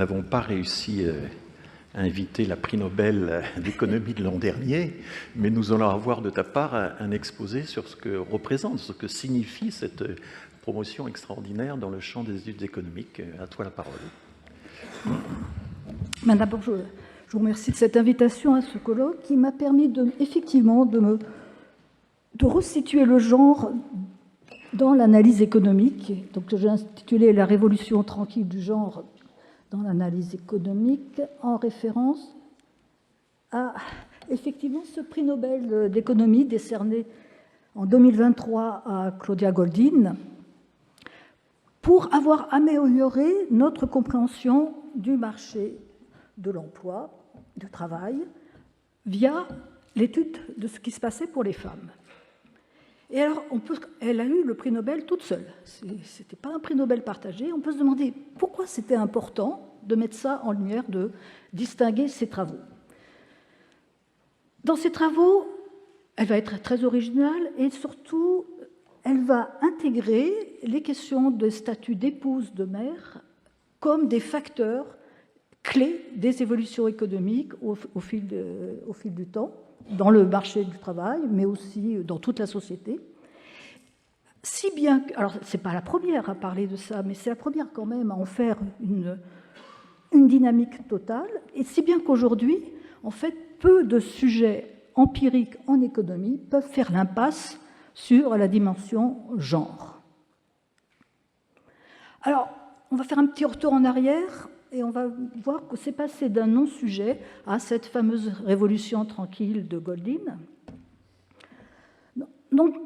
n'avons pas réussi à inviter la prix Nobel d'économie de l'an dernier, mais nous allons avoir de ta part un exposé sur ce que représente, ce que signifie cette promotion extraordinaire dans le champ des études économiques. À toi la parole. D'abord, je vous remercie de cette invitation à ce colloque qui m'a permis effectivement de resituer le genre dans l'analyse économique. Donc, j'ai intitulé « La révolution tranquille du genre dans l'analyse économique » en référence à effectivement ce prix Nobel d'économie décerné en 2023 à Claudia Goldin pour avoir amélioré notre compréhension du marché de l'emploi, du travail, via l'étude de ce qui se passait pour les femmes. Et alors, elle a eu le prix Nobel toute seule. Ce n'était pas un prix Nobel partagé. On peut se demander pourquoi c'était important de mettre ça en lumière, de distinguer ses travaux. Dans ses travaux, elle va être très originale et surtout, elle va intégrer les questions de statut d'épouse, de mère, comme des facteurs clés des évolutions économiques au fil du temps, dans le marché du travail, mais aussi dans toute la société. Si bien, alors ce n'est pas la première à parler de ça, mais c'est la première quand même à en faire une dynamique totale, et si bien qu'aujourd'hui, en fait, peu de sujets empiriques en économie peuvent faire l'impasse sur la dimension genre. Alors, on va faire un petit retour en arrière et on va voir que c'est passé d'un non-sujet à cette fameuse révolution tranquille de Goldin. Donc,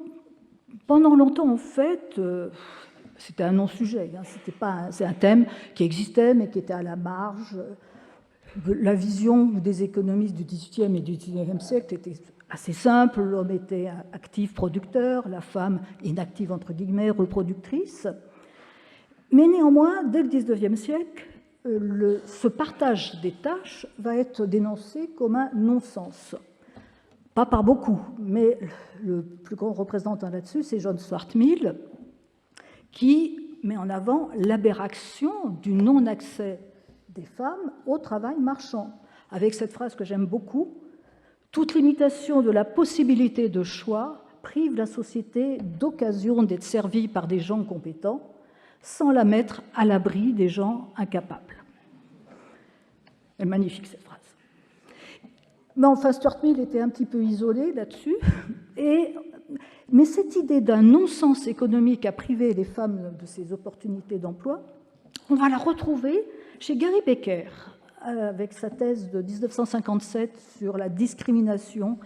pendant longtemps, en fait, c'était un non-sujet. C'est un thème qui existait, mais qui était à la marge. La vision des économistes du XVIIIe et du XIXe siècle était assez simple. L'homme était actif, producteur, la femme inactive, entre guillemets, reproductrice. Mais néanmoins, dès le XIXe siècle, ce partage des tâches va être dénoncé comme un non-sens. Pas par beaucoup, mais le plus grand représentant là-dessus, c'est John Stuart Mill, qui met en avant l'aberration du non-accès des femmes au travail marchand, avec cette phrase que j'aime beaucoup: « Toute limitation de la possibilité de choix prive la société d'occasion d'être servie par des gens compétents, sans la mettre à l'abri des gens incapables. » Elle est magnifique, cette phrase. Mais enfin, Stuart Mill était un petit peu isolé là-dessus. Mais cette idée d'un non-sens économique à priver les femmes de ces opportunités d'emploi, on va la retrouver chez Gary Becker, avec sa thèse de 1957 sur la discrimination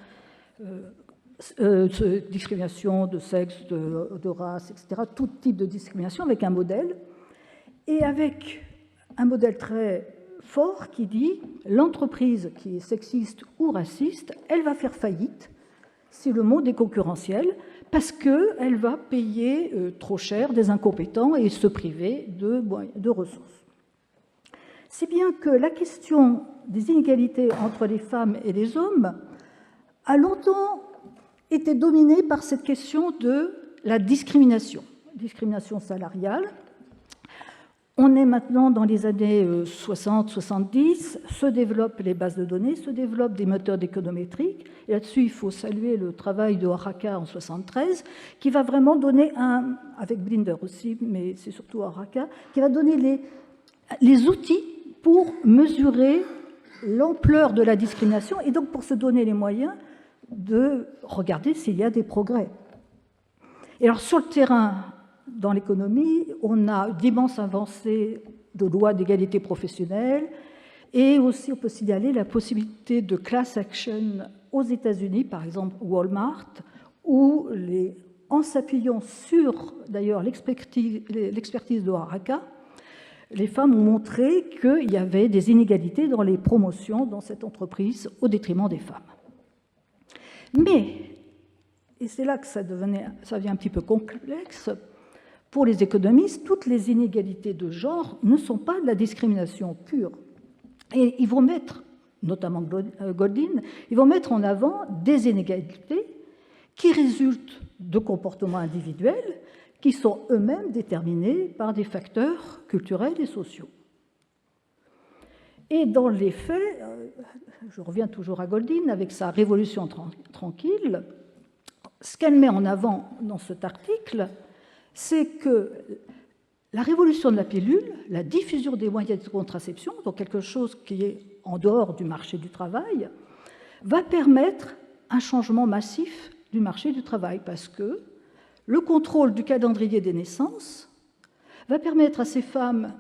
de sexe, de race, etc., tout type de discrimination, avec un modèle, et avec un modèle très fort qui dit « l'entreprise qui est sexiste ou raciste, elle va faire faillite, si le monde est concurrentiel, parce qu'elle va payer trop cher des incompétents et se priver de ressources. » Si bien que la question des inégalités entre les femmes et les hommes a longtemps était dominée par cette question de la discrimination salariale. On est maintenant dans les années 60-70, se développent les bases de données, se développent des moteurs d'économétrie. Et là-dessus, il faut saluer le travail de Haraka en 73, qui va vraiment donner avec Blinder aussi, mais c'est surtout Haraka, qui va donner les outils pour mesurer l'ampleur de la discrimination et donc pour se donner les moyens de regarder s'il y a des progrès. Et alors, sur le terrain, dans l'économie, on a d'immenses avancées de lois d'égalité professionnelle et aussi, on peut signaler la possibilité de class action aux États-Unis, par exemple Walmart, où, en s'appuyant sur, d'ailleurs, l'expertise de Haraka, les femmes ont montré qu'il y avait des inégalités dans les promotions dans cette entreprise au détriment des femmes. Mais, et c'est là que ça devient un petit peu complexe, pour les économistes, toutes les inégalités de genre ne sont pas de la discrimination pure. Et ils vont mettre, notamment Goldin, ils vont mettre en avant des inégalités qui résultent de comportements individuels qui sont eux-mêmes déterminés par des facteurs culturels et sociaux. Et dans les faits, je reviens toujours à Goldin, avec sa Révolution tranquille, ce qu'elle met en avant dans cet article, c'est que la révolution de la pilule, la diffusion des moyens de contraception, donc quelque chose qui est en dehors du marché du travail, va permettre un changement massif du marché du travail, parce que le contrôle du calendrier des naissances va permettre à ces femmes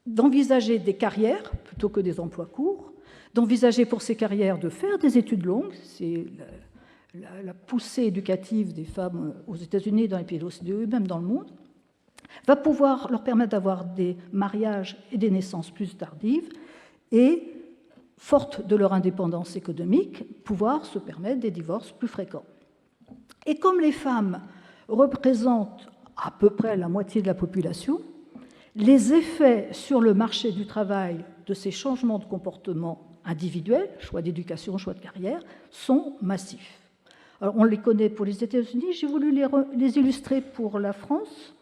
d'envisager des carrières plutôt que des emplois courts, d'envisager pour ces carrières de faire des études longues. C'est la poussée éducative des femmes aux États-Unis, dans les pays de l'OCDE, même dans le monde, va pouvoir leur permettre d'avoir des mariages et des naissances plus tardives et, fortes de leur indépendance économique, pouvoir se permettre des divorces plus fréquents. Et comme les femmes représentent à peu près la moitié de la population, les effets sur le marché du travail de ces changements de comportement individuels, choix d'éducation, choix de carrière, sont massifs. Alors, on les connaît pour les États-Unis, j'ai voulu les illustrer pour la France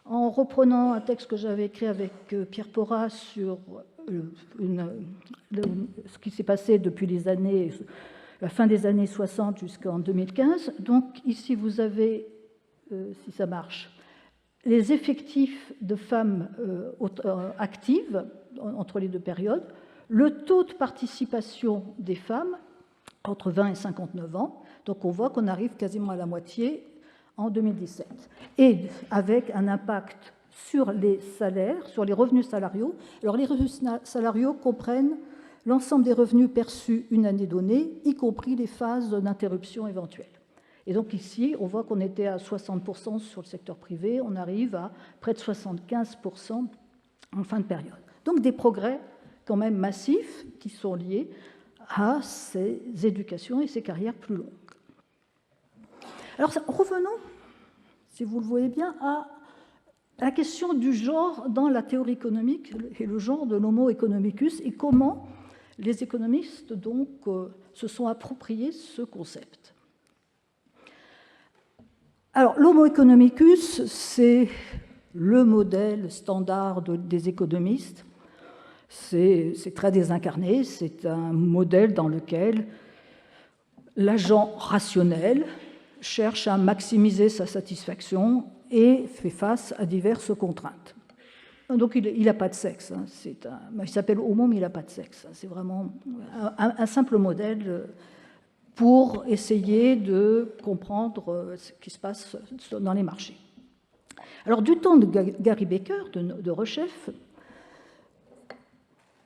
en reprenant un texte que j'avais écrit avec Pierre Porras sur ce qui s'est passé depuis la fin des années 60 jusqu'en 2015. Donc ici, vous avez, si ça marche, les effectifs de femmes actives entre les deux périodes, le taux de participation des femmes entre 20 et 59 ans. Donc on voit qu'on arrive quasiment à la moitié en 2017. Et avec un impact sur les salaires, sur les revenus salariaux. Alors les revenus salariaux comprennent l'ensemble des revenus perçus une année donnée, y compris les phases d'interruption éventuelles. Et donc ici, on voit qu'on était à 60% sur le secteur privé, on arrive à près de 75% en fin de période. Donc des progrès quand même massifs qui sont liés à ces éducations et ces carrières plus longues. Alors revenons, si vous le voyez bien, à la question du genre dans la théorie économique et le genre de l'homo economicus et comment les économistes donc se sont appropriés ce concept. Alors l'homo economicus, c'est le modèle standard des économistes. C'est très désincarné, c'est un modèle dans lequel l'agent rationnel cherche à maximiser sa satisfaction et fait face à diverses contraintes. Donc il n'a pas de sexe, hein. Il s'appelle homo, mais il n'a pas de sexe. C'est vraiment un simple modèle pour essayer de comprendre ce qui se passe dans les marchés. Alors du temps de Gary Becker, de Rechef,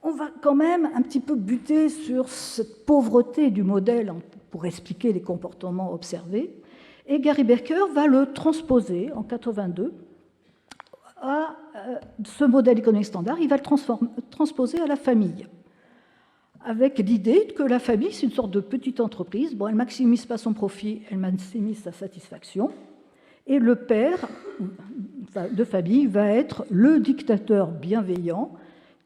on va quand même un petit peu buter sur cette pauvreté du modèle pour expliquer les comportements observés. Et Gary Becker va le transposer en 82 à ce modèle économique standard. Il va le transposer à la famille, avec l'idée que la famille, c'est une sorte de petite entreprise. Bon, elle ne maximise pas son profit, elle maximise sa satisfaction. Et le père de famille va être le dictateur bienveillant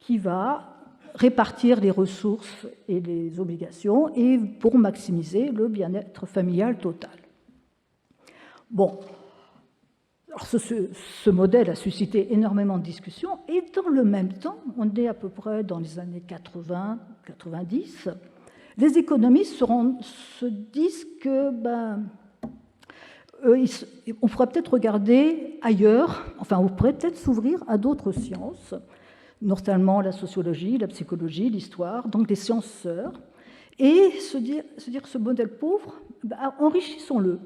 qui va répartir les ressources et les obligations et pour maximiser le bien-être familial total. Bon, alors ce modèle a suscité énormément de discussions et dans le même temps, on est à peu près dans les années 80-90, les économistes se disent que on pourrait peut-être regarder ailleurs, enfin on pourrait peut-être s'ouvrir à d'autres sciences, notamment la sociologie, la psychologie, l'histoire, donc des sciences sœurs, et se dire que ce modèle pauvre, enrichissons-le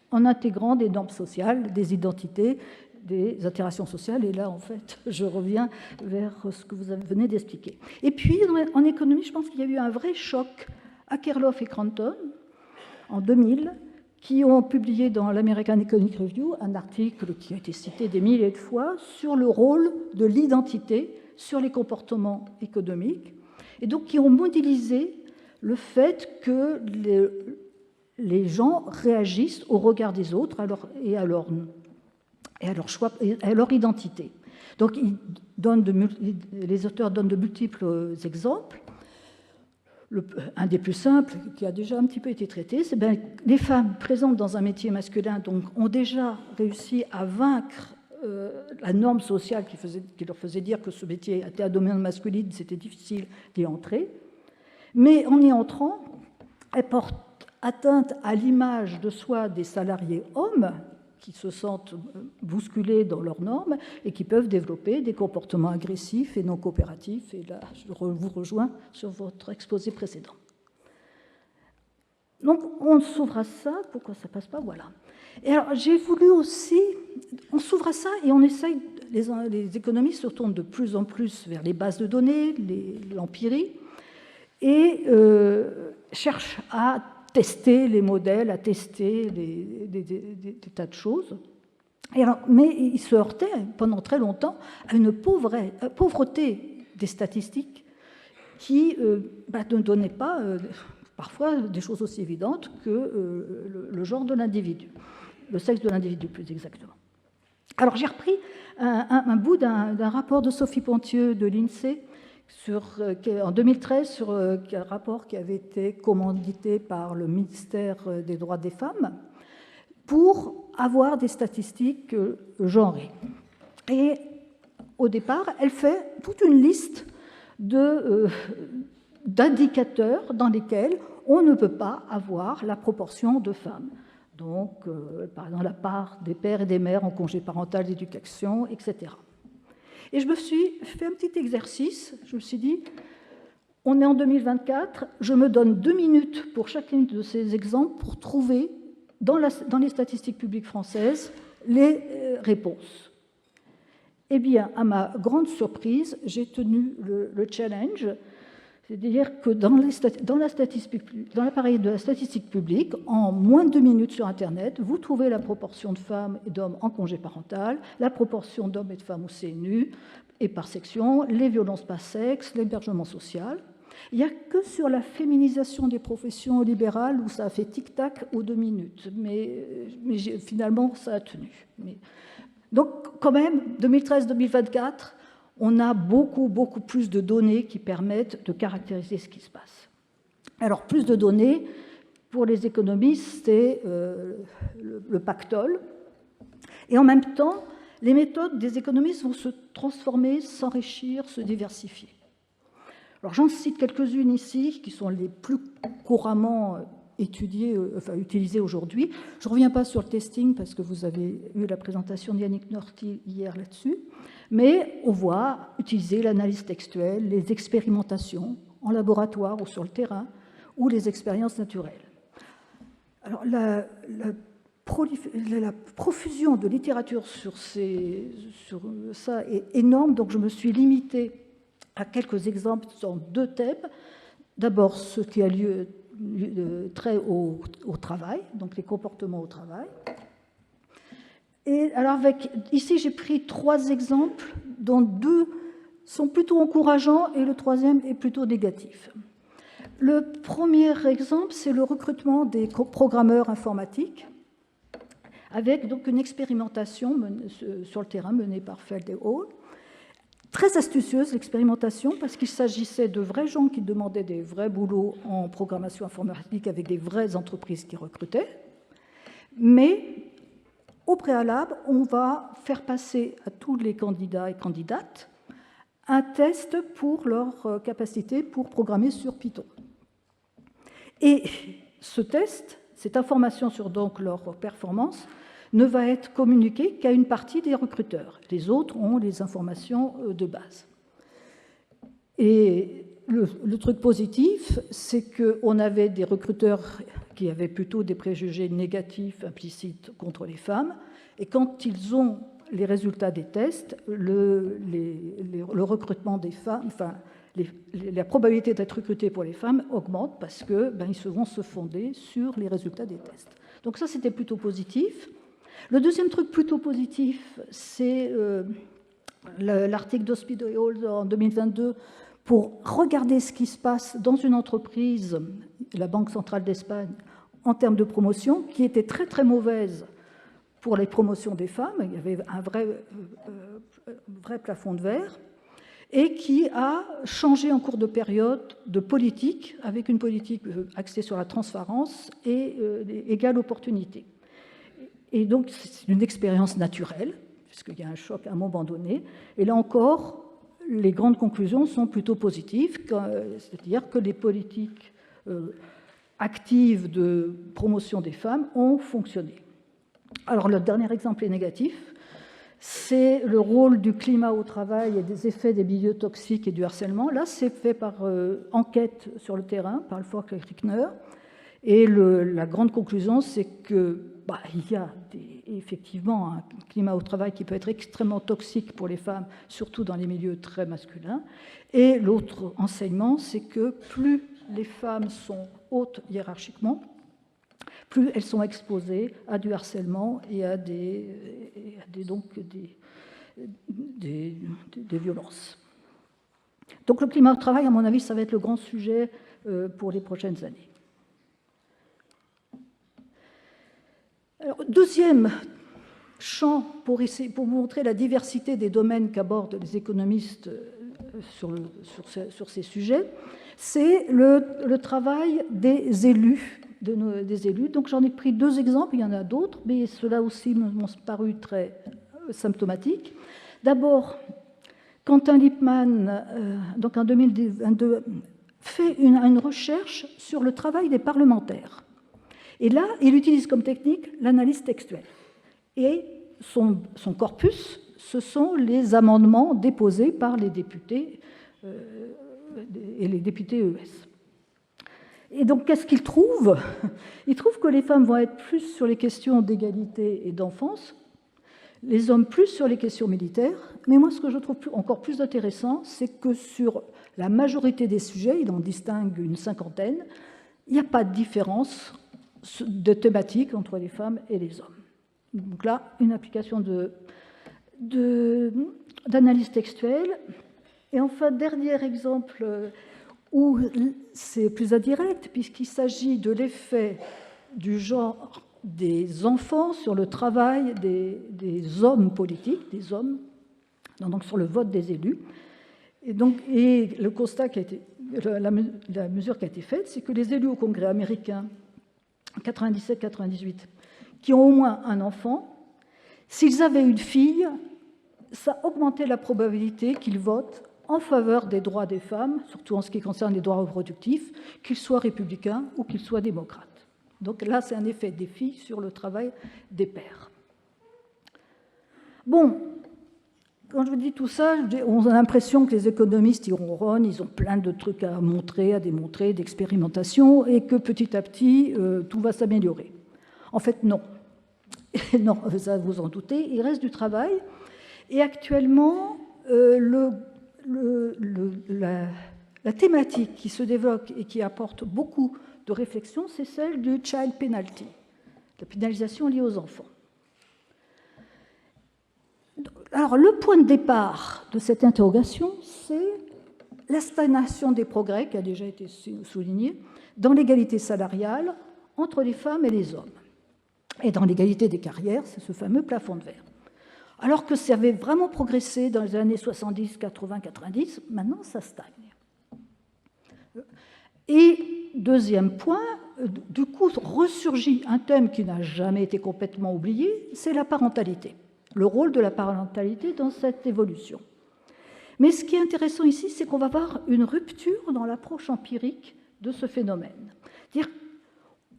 en intégrant des normes sociales, des identités, des interactions sociales. Et là, en fait, je reviens vers ce que vous venez d'expliquer. Et puis, en économie, je pense qu'il y a eu un vrai choc à Kerloff et Cranton, en 2000, qui ont publié dans l'American Economic Review un article qui a été cité des milliers de fois sur le rôle de l'identité sur les comportements économiques, et donc qui ont modélisé le fait que les gens réagissent au regard des autres et à leur choix et à leur identité. Donc les auteurs donnent de multiples exemples. Un des plus simples, qui a déjà un petit peu été traité, c'est les femmes présentes dans un métier masculin donc, ont déjà réussi à vaincre la norme sociale qui leur faisait dire que ce métier était à dominante masculine, c'était difficile d'y entrer. Mais en y entrant, elle porte atteinte à l'image de soi des salariés hommes qui se sentent bousculés dans leurs normes et qui peuvent développer des comportements agressifs et non coopératifs. Et là, je vous rejoins sur votre exposé précédent. Donc, on s'ouvre à ça. Pourquoi ça ne passe pas? Voilà. Et alors, j'ai voulu aussi... On s'ouvre à ça et on essaye... Les économistes se tournent de plus en plus vers les bases de données, l'empirie, et cherchent à tester les modèles, à tester des tas de choses. Et alors, mais ils se heurtaient pendant très longtemps à une pauvreté des statistiques qui ne donnait pas parfois des choses aussi évidentes que le genre de l'individu, le sexe de l'individu plus exactement. Alors j'ai repris un bout d'un rapport de Sophie Pontieux de l'INSEE en 2013 sur un rapport qui avait été commandité par le ministère des droits des femmes pour avoir des statistiques genrées. Et au départ, elle fait toute une liste d'indicateurs dans lesquels on ne peut pas avoir la proportion de femmes. Donc, par exemple, la part des pères et des mères en congé parental d'éducation, etc. Et je me suis fait un petit exercice. Je me suis dit, on est en 2024, je me donne 2 minutes pour chacun de ces exemples pour trouver dans les statistiques publiques françaises les réponses. Eh bien, à ma grande surprise, j'ai tenu le challenge, c'est-à-dire que dans l'appareil de la statistique publique, en moins de 2 minutes sur Internet, vous trouvez la proportion de femmes et d'hommes en congé parental, la proportion d'hommes et de femmes au CNU et par section, les violences par sexe, l'hébergement social. Il n'y a que sur la féminisation des professions libérales où ça a fait tic-tac aux 2 minutes. Mais finalement, ça a tenu. Donc, quand même, 2013-2024, on a beaucoup plus de données qui permettent de caractériser ce qui se passe. Alors, plus de données, pour les économistes, c'est le pactole. Et en même temps, les méthodes des économistes vont se transformer, s'enrichir, se diversifier. Alors, j'en cite quelques-unes ici, qui sont les plus couramment utilisées aujourd'hui. Je ne reviens pas sur le testing, parce que vous avez eu la présentation d'Yannick Norty hier là-dessus. Mais on voit utiliser l'analyse textuelle, les expérimentations en laboratoire ou sur le terrain, ou les expériences naturelles. Alors, la profusion de littérature sur ça est énorme, donc je me suis limitée à quelques exemples sur 2 thèmes. D'abord, ce qui a lieu trait au travail, donc les comportements au travail. Et alors ici, j'ai pris 3 exemples, dont 2 sont plutôt encourageants et le 3e est plutôt négatif. Le premier exemple, c'est le recrutement des programmeurs informatiques, avec donc une expérimentation sur le terrain menée par Feld et Hall. Très astucieuse, l'expérimentation, parce qu'il s'agissait de vrais gens qui demandaient des vrais boulots en programmation informatique avec des vraies entreprises qui recrutaient. Mais au préalable, on va faire passer à tous les candidats et candidates un test pour leur capacité pour programmer sur Python. Et ce test, cette information sur donc leur performance, ne va être communiquée qu'à une partie des recruteurs. Les autres ont les informations de base. Et le truc positif, c'est qu'on avait des recruteurs qui avaient plutôt des préjugés négatifs implicites contre les femmes, et quand ils ont les résultats des tests, le recrutement des femmes, enfin, la probabilité d'être recruté pour les femmes augmente parce que ils vont se fonder sur les résultats des tests. Donc ça, c'était plutôt positif. Le deuxième truc plutôt positif, c'est l'article d'Ospino et Hall en 2022 pour regarder ce qui se passe dans une entreprise, la Banque centrale d'Espagne, en termes de promotion, qui était très très mauvaise pour les promotions des femmes. Il y avait un vrai plafond de verre, et qui a changé en cours de période de politique, avec une politique axée sur la transparence et égale opportunité. Et donc, c'est une expérience naturelle, puisqu'il y a un choc à un moment donné. Et là encore, les grandes conclusions sont plutôt positives, c'est-à-dire que les politiques actives de promotion des femmes ont fonctionné. Alors le dernier exemple est négatif, c'est le rôle du climat au travail et des effets des milieux toxiques et du harcèlement. Là, c'est fait par enquête sur le terrain, par le Volker-Kriegner. Et la grande conclusion, c'est qu'il y a effectivement un climat au travail qui peut être extrêmement toxique pour les femmes, surtout dans les milieux très masculins. Et l'autre enseignement, c'est que plus les femmes sont hautes hiérarchiquement, plus elles sont exposées à du harcèlement et à des violences. Donc le climat au travail, à mon avis, ça va être le grand sujet pour les prochaines années. Alors, deuxième champ pour vous montrer la diversité des domaines qu'abordent les économistes sur ces sujets, c'est le travail des élus. Donc j'en ai pris deux exemples, il y en a d'autres, mais ceux-là aussi m'ont paru très symptomatiques. D'abord, Quentin Lippmann, donc en 2022, fait une recherche sur le travail des parlementaires. Et là, il utilise comme technique l'analyse textuelle. Et son corpus, ce sont les amendements déposés par les députés et les députés ES. Et donc, qu'est-ce qu'il trouve ? Il trouve que les femmes vont être plus sur les questions d'égalité et d'enfance, les hommes plus sur les questions militaires. Mais moi, ce que je trouve encore plus intéressant, c'est que sur la majorité des sujets, il en distingue une cinquantaine, il n'y a pas de différence de thématiques entre les femmes et les hommes. Donc là, une application d'analyse textuelle. Et enfin, dernier exemple où c'est plus indirect, puisqu'il s'agit de l'effet du genre des enfants sur le travail des hommes politiques, des hommes, donc sur le vote des élus. Et le constat la mesure qui a été faite, c'est que les élus au Congrès américain 97-98, qui ont au moins un enfant, s'ils avaient une fille, ça augmentait la probabilité qu'ils votent en faveur des droits des femmes, surtout en ce qui concerne les droits reproductifs, qu'ils soient républicains ou qu'ils soient démocrates. Donc là, c'est un effet des filles sur le travail des pères. Bon, quand je vous dis tout ça, on a l'impression que les économistes, ils ronronnent, ils ont plein de trucs à montrer, à démontrer, d'expérimentation, et que petit à petit, tout va s'améliorer. En fait, non. Non, ça vous en doutez, il reste du travail. Et actuellement, la thématique qui se développe et qui apporte beaucoup de réflexion, c'est celle du child penalty, la pénalisation liée aux enfants. Alors, le point de départ de cette interrogation, c'est la stagnation des progrès, qui a déjà été souligné, dans l'égalité salariale entre les femmes et les hommes. Et dans l'égalité des carrières, c'est ce fameux plafond de verre. Alors que ça avait vraiment progressé dans les années 70, 80, 90, maintenant ça stagne. Et deuxième point, du coup ressurgit un thème qui n'a jamais été complètement oublié, c'est la parentalité, le rôle de la parentalité dans cette évolution. Mais ce qui est intéressant ici, c'est qu'on va voir une rupture dans l'approche empirique de ce phénomène. C'est-à-dire,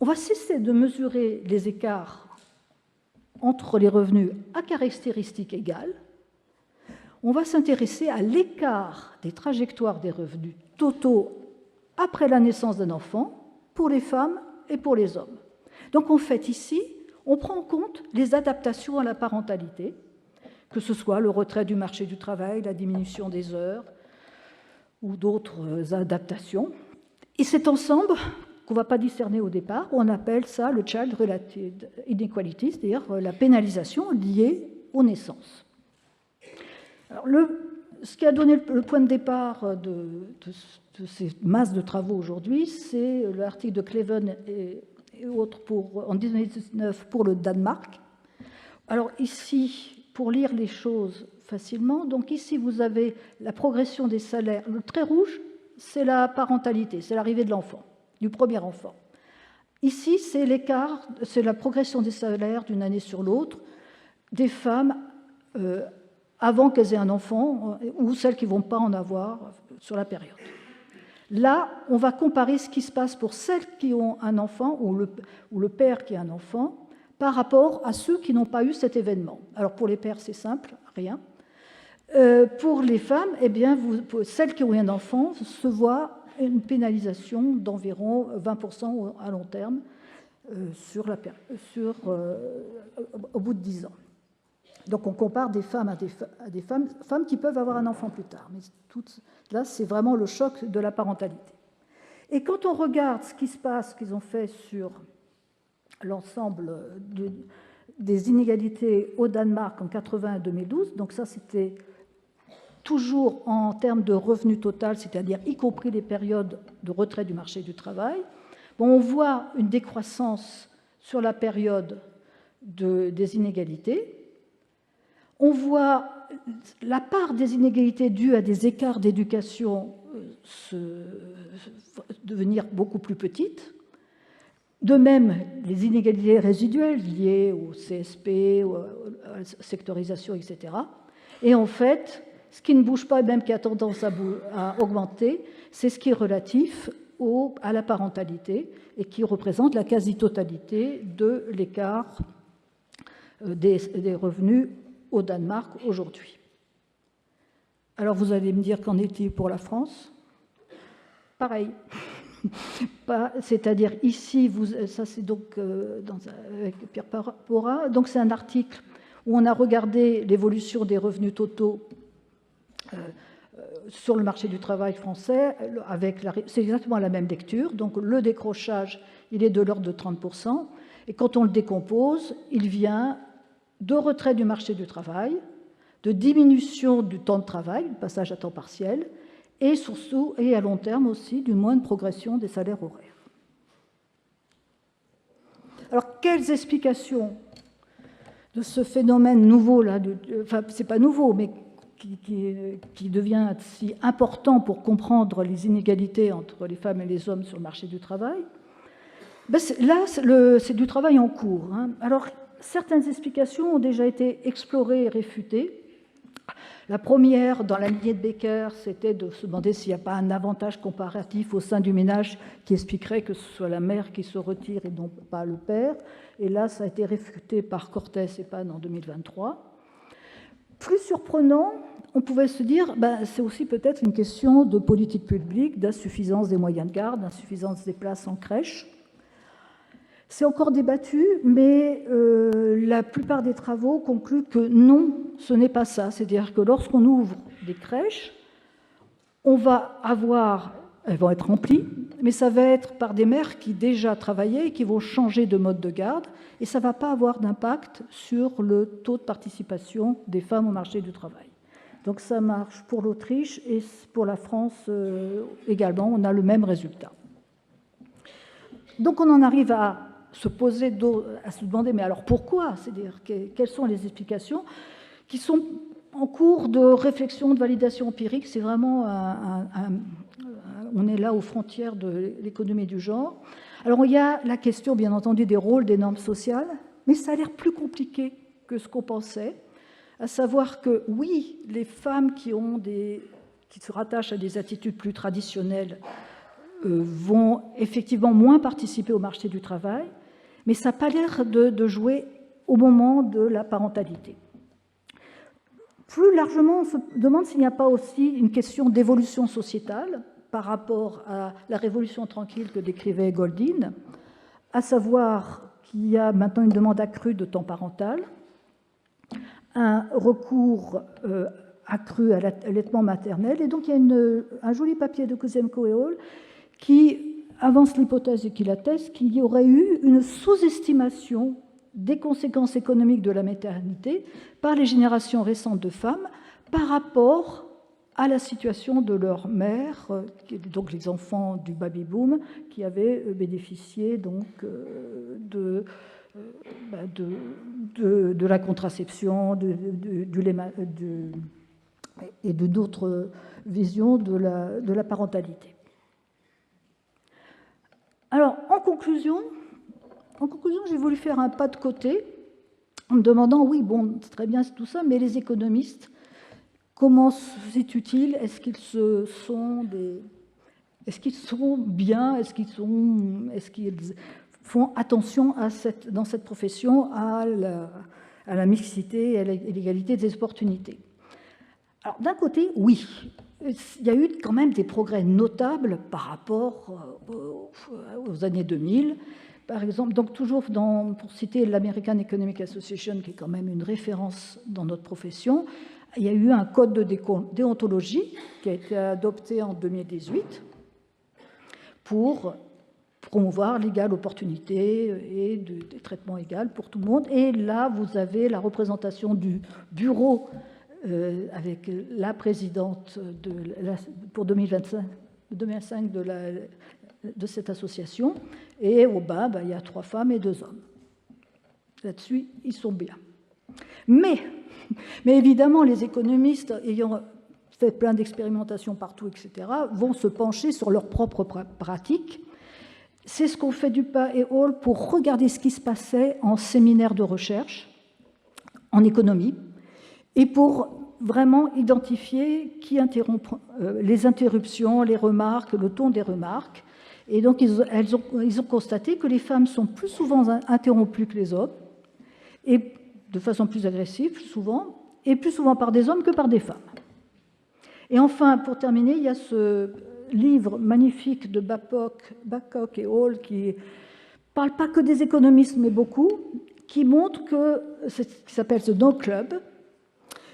on va cesser de mesurer les écarts entre les revenus à caractéristiques égales. On va s'intéresser à l'écart des trajectoires des revenus totaux après la naissance d'un enfant pour les femmes et pour les hommes. Donc en fait ici, on prend en compte les adaptations à la parentalité, que ce soit le retrait du marché du travail, la diminution des heures ou d'autres adaptations. Et cet ensemble qu'on ne va pas discerner au départ, on appelle ça le child related inequality, c'est-à-dire la pénalisation liée aux naissances. Alors ce qui a donné le point de départ de ces masses de travaux aujourd'hui, c'est l'article de Kleven et autres en 2019 pour le Danemark. Alors ici, pour lire les choses facilement, donc ici vous avez la progression des salaires. Le trait rouge, c'est la parentalité, c'est l'arrivée de l'enfant, du premier enfant. Ici, c'est l'écart, c'est la progression des salaires d'une année sur l'autre des femmes avant qu'elles aient un enfant ou celles qui ne vont pas en avoir sur la période. Là, on va comparer ce qui se passe pour celles qui ont un enfant ou le père qui a un enfant par rapport à ceux qui n'ont pas eu cet événement. Alors pour les pères, c'est simple, rien. Pour les femmes, eh bien, celles qui ont eu un enfant se voient une pénalisation d'environ 20% à long terme au bout de 10 ans. Donc on compare des femmes à des femmes qui peuvent avoir un enfant plus tard. Mais là, c'est vraiment le choc de la parentalité. Et quand on regarde ce qui se passe, ce qu'ils ont fait sur l'ensemble des inégalités au Danemark en 80 et 2012, donc ça c'était toujours en termes de revenu total, c'est-à-dire y compris les périodes de retrait du marché du travail. Bon, on voit une décroissance sur la période des inégalités. On voit la part des inégalités dues à des écarts d'éducation devenir beaucoup plus petite. De même, les inégalités résiduelles liées au CSP, à la sectorisation, etc. Et en fait, ce qui ne bouge pas et même qui a tendance à augmenter, c'est ce qui est relatif à la parentalité et qui représente la quasi-totalité de l'écart des revenus au Danemark aujourd'hui. Alors vous allez me dire qu'en est-il pour la France? Pareil. C'est-à-dire ici, ça c'est donc avec Pierre Pora, donc c'est un article où on a regardé l'évolution des revenus totaux sur le marché du travail français, c'est exactement la même lecture, donc le décrochage, il est de l'ordre de 30%, et quand on le décompose, il vient de retrait du marché du travail, de diminution du temps de travail, le passage à temps partiel, et surtout, et à long terme aussi, du moins de progression des salaires horaires. Alors, quelles explications de ce phénomène nouveau, là, enfin, c'est pas nouveau, mais qui devient si important pour comprendre les inégalités entre les femmes et les hommes sur le marché du travail? Ben là, c'est du travail en cours. Hein. Alors, certaines explications ont déjà été explorées et réfutées. La première, dans la lignée de Becker, c'était de se demander s'il n'y a pas un avantage comparatif au sein du ménage qui expliquerait que ce soit la mère qui se retire et non pas le père. Et là, ça a été réfuté par Cortés et Pan en 2023. Plus surprenant, on pouvait se dire, c'est aussi peut-être une question de politique publique, d'insuffisance des moyens de garde, d'insuffisance des places en crèche. C'est encore débattu, mais la plupart des travaux concluent que non, ce n'est pas ça. C'est-à-dire que lorsqu'on ouvre des crèches, elles vont être remplies, mais ça va être par des mères qui déjà travaillaient et qui vont changer de mode de garde, et ça ne va pas avoir d'impact sur le taux de participation des femmes au marché du travail. Donc ça marche pour l'Autriche et pour la France également, on a le même résultat. Donc on en arrive à se demander, mais alors pourquoi? C'est-à-dire, quelles sont les explications qui sont en cours de réflexion, de validation empirique? C'est vraiment on est là aux frontières de l'économie du genre. Alors il y a la question, bien entendu, des rôles, des normes sociales, mais ça a l'air plus compliqué que ce qu'on pensait, à savoir que oui, les femmes qui se rattachent à des attitudes plus traditionnelles vont effectivement moins participer au marché du travail, mais ça n'a pas l'air de jouer au moment de la parentalité. Plus largement, on se demande s'il n'y a pas aussi une question d'évolution sociétale par rapport à la révolution tranquille que décrivait Goldin, à savoir qu'il y a maintenant une demande accrue de temps parental, un recours accru à l'allaitement maternel, et donc il y a un joli papier de Kuzemko et Hall qui avance l'hypothèse et qui l'atteste qu'il y aurait eu une sous-estimation des conséquences économiques de la maternité par les générations récentes de femmes par rapport à la situation de leur mère, donc les enfants du baby-boom, qui avaient bénéficié donc, de la contraception et de d'autres visions de la parentalité. Alors, en conclusion, j'ai voulu faire un pas de côté en me demandant, oui, bon, c'est très bien tout ça, mais les économistes, comment se situent-ils? Est-ce qu'ils sont bien? Est-ce qu'ils font attention dans cette profession à la mixité et à l'égalité des opportunités? Alors, d'un côté, oui, il y a eu quand même des progrès notables par rapport aux années 2000. Par exemple, donc toujours pour citer l'American Economic Association, qui est quand même une référence dans notre profession, il y a eu un code de déontologie qui a été adopté en 2018 pour promouvoir l'égale opportunité et des traitements égaux pour tout le monde. Et là, vous avez la représentation du bureau avec la présidente pour 2025 de cette association. Et au bas, il y a 3 femmes et 2 hommes. Là-dessus, ils sont bien. Mais évidemment, les économistes, ayant fait plein d'expérimentations partout, etc., vont se pencher sur leurs propres pratiques. C'est ce qu'ont fait Dupas et Hall pour regarder ce qui se passait en séminaire de recherche, en économie, et pour vraiment identifier qui interrompt les interruptions, les remarques, le ton des remarques. Et donc, ils ont constaté que les femmes sont plus souvent interrompues que les hommes, et de façon plus agressive, plus souvent, et plus souvent par des hommes que par des femmes. Et enfin, pour terminer, il y a ce livre magnifique de Babcock et Hall qui ne parle pas que des économistes, mais beaucoup, qui montre qui s'appelle The No Club,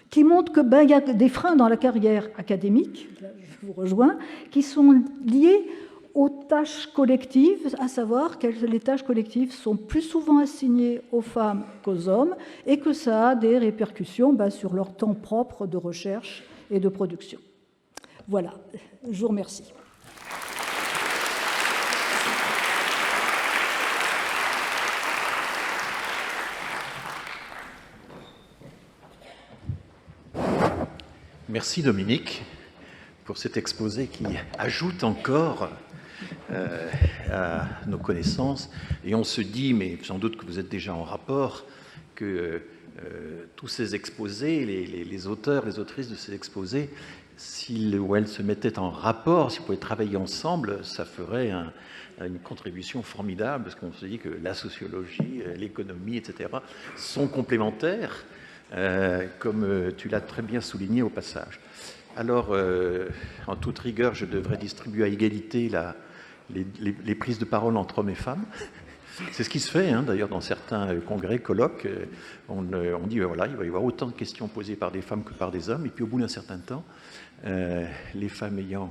qui montre qu'il y a des freins dans la carrière académique, là, je vous rejoins, qui sont liés aux tâches collectives, à savoir que les tâches collectives sont plus souvent assignées aux femmes qu'aux hommes et que ça a des répercussions sur leur temps propre de recherche et de production. Voilà, je vous remercie. Merci Dominique pour cet exposé qui ajoute encore à nos connaissances. Et on se dit, mais sans doute que vous êtes déjà en rapport, que tous ces exposés, les auteurs, les autrices de ces exposés, s'ils ou elles se mettaient en rapport, s'ils pouvaient travailler ensemble, ça ferait une contribution formidable, parce qu'on se dit que la sociologie, l'économie, etc., sont complémentaires, comme tu l'as très bien souligné au passage. Alors, en toute rigueur, je devrais distribuer à égalité les prises de parole entre hommes et femmes. C'est ce qui se fait, d'ailleurs, dans certains congrès, colloques. On dit, voilà, il va y avoir autant de questions posées par des femmes que par des hommes. Et puis, au bout d'un certain temps, les femmes ayant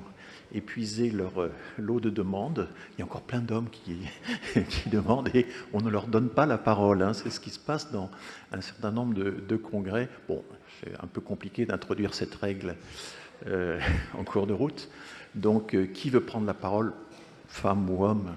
épuisé leur lot de demandes, il y a encore plein d'hommes qui demandent et on ne leur donne pas la parole. C'est ce qui se passe dans un certain nombre de congrès. Bon, c'est un peu compliqué d'introduire cette règle en cours de route. Donc, qui veut prendre la parole, femme ou homme ?